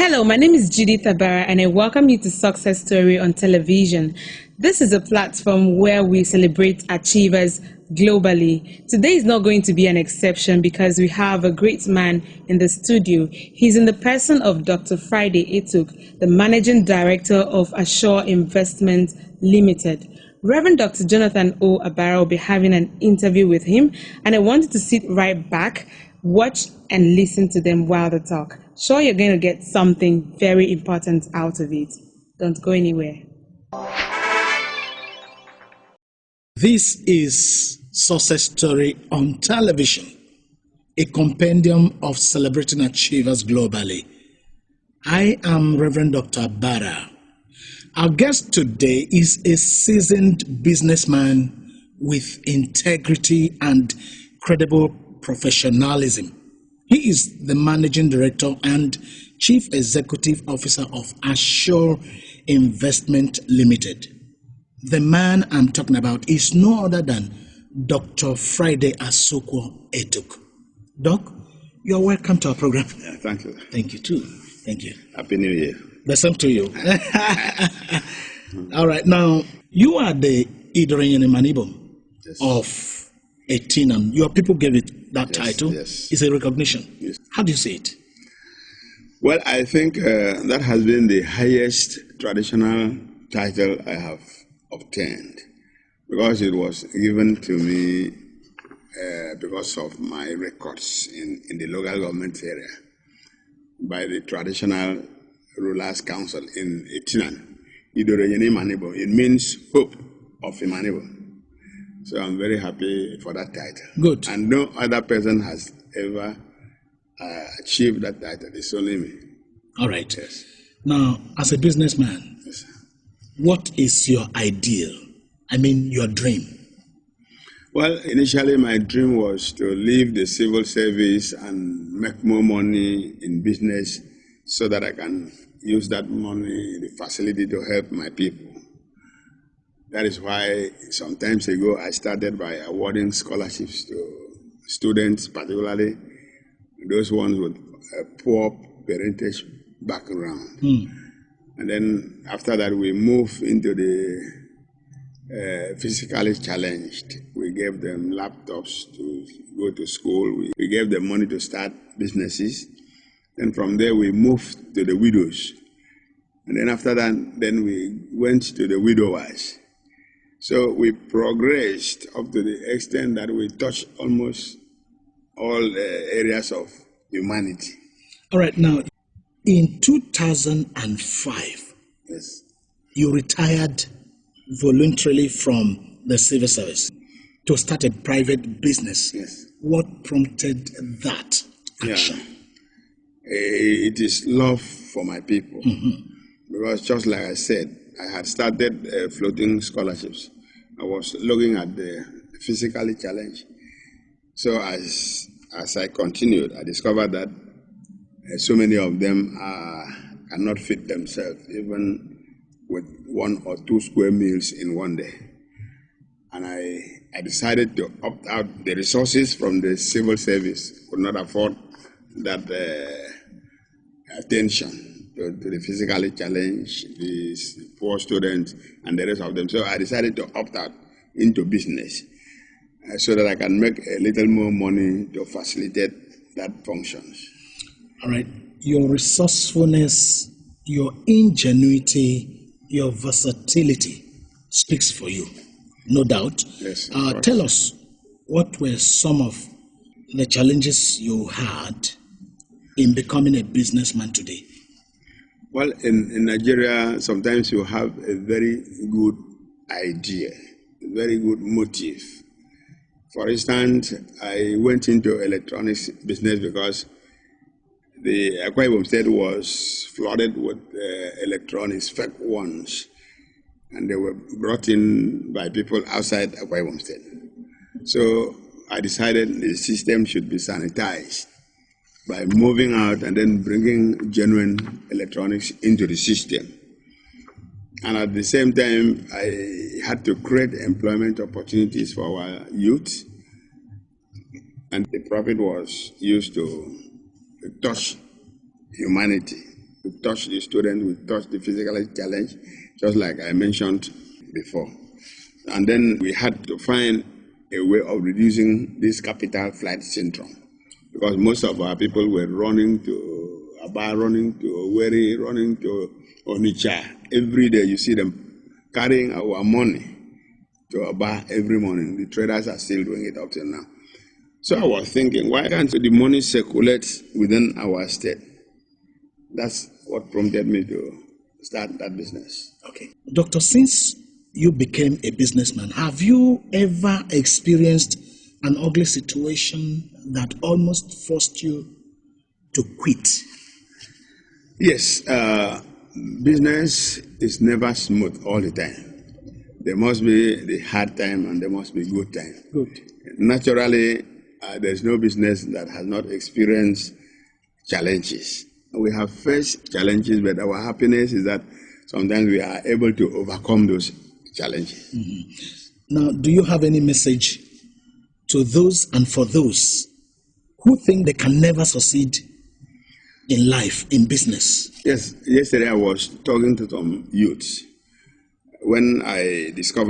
Hello, my name is Judy Tabara and I welcome you to Success Story on Television. This is a platform where we celebrate achievers globally. Today is not going to be an exception because we have a great man in the studio. He's in the person of Dr. Friday Etuk, the Managing Director of Assure Investment Limited. Reverend Dr. Jonathan O. Abara will be having an interview with him, and I wanted to sit right back, watch and listen to them while they talk. Sure, you're going to get something very important out of it. Don't go anywhere. This is Success Story on Television, a compendium of celebrating achievers globally. I am Reverend Dr. Abara. Our guest today is a seasoned businessman with integrity and credible professionalism. He is the Managing Director and Chief Executive Officer of Assure Investment Limited. The man I'm talking about is no other than Dr. Friday Asokwo Etuk. Doc, you're welcome to our program. Yeah, thank you. Thank you too. Thank you. Happy New Year. The same to you. All right. Now, you are the Idorenyene Manibom of 18, and your people gave it that title. Yes. It's a recognition. Yes. How do you see it? Well, I think that has been the highest traditional title I have obtained because it was given to me because of my records in the local government area by the traditional rulers council in Etinan. Idorenyene Manibo. It means hope of Imanibo. So I'm very happy for that title. Good. And no other person has ever achieved that title. It's only me. All right. Yes. Now, as a businessman, Yes. what is your ideal? I mean, your dream? Well, initially my dream was to leave the civil service and make more money in business so that I can use that money, the facility, to help my people. That is why some time ago I started by awarding scholarships to students, particularly those ones with a poor parentage background. And then after that we moved into the physically challenged. We gave them laptops to go to school. We gave them money to start businesses. And from there we moved to the widows. And then after that, then we went to the widowers. So we progressed up to the extent that we touched almost all areas of humanity. All right. Now, in 2005, Yes. you retired voluntarily from the civil service to start a private business. Yes. What prompted that action? It is love for my people. Because just like I said, I had started floating scholarships. I was looking at the physically challenged. So as I continued, I discovered that so many of them cannot feed themselves, even with 1 or 2 square meals in one day. And I decided to opt out. The resources from the civil service could not afford that attention to the physically challenged, the poor students, and the rest of them. So I decided to opt out into business so that I can make a little more money to facilitate that functions. All right. Your resourcefulness, your ingenuity, your versatility speaks for you, no doubt. Yes. Tell us, what were some of the challenges you had in becoming a businessman today? Well, in Nigeria, sometimes you have a very good idea, a very good motive. For instance, I went into electronics business because the Akwa Ibom State was flooded with electronics, fake ones, and they were brought in by people outside Akwa Ibom State. So I decided the system should be sanitized by moving out and then bringing genuine electronics into the system. And at the same time, I had to create employment opportunities for our youth. And the profit was used to touch humanity, We touch the student, we touch the physical challenge, just like I mentioned before. And then we had to find a way of reducing this capital flight syndrome, because most of our people were running to Aba, running to Owerri, running to Onitsha. Every day you see them carrying our money to Aba every morning. The traders are still doing it up till now. So I was thinking, why can't the money circulate within our state? That's what prompted me to start that business. Okay. Doctor, since you became a businessman, have you ever experienced an ugly situation that almost forced you to quit? Yes, business is never smooth all the time. There must be the hard time and there must be good time. Good. Naturally, there's no business that has not experienced challenges. We have faced challenges, but our happiness is that sometimes we are able to overcome those challenges. Mm-hmm. Now, do you have any message to those and for those who think they can never succeed in life, in business? Yes, yesterday I was talking to some youths when I discovered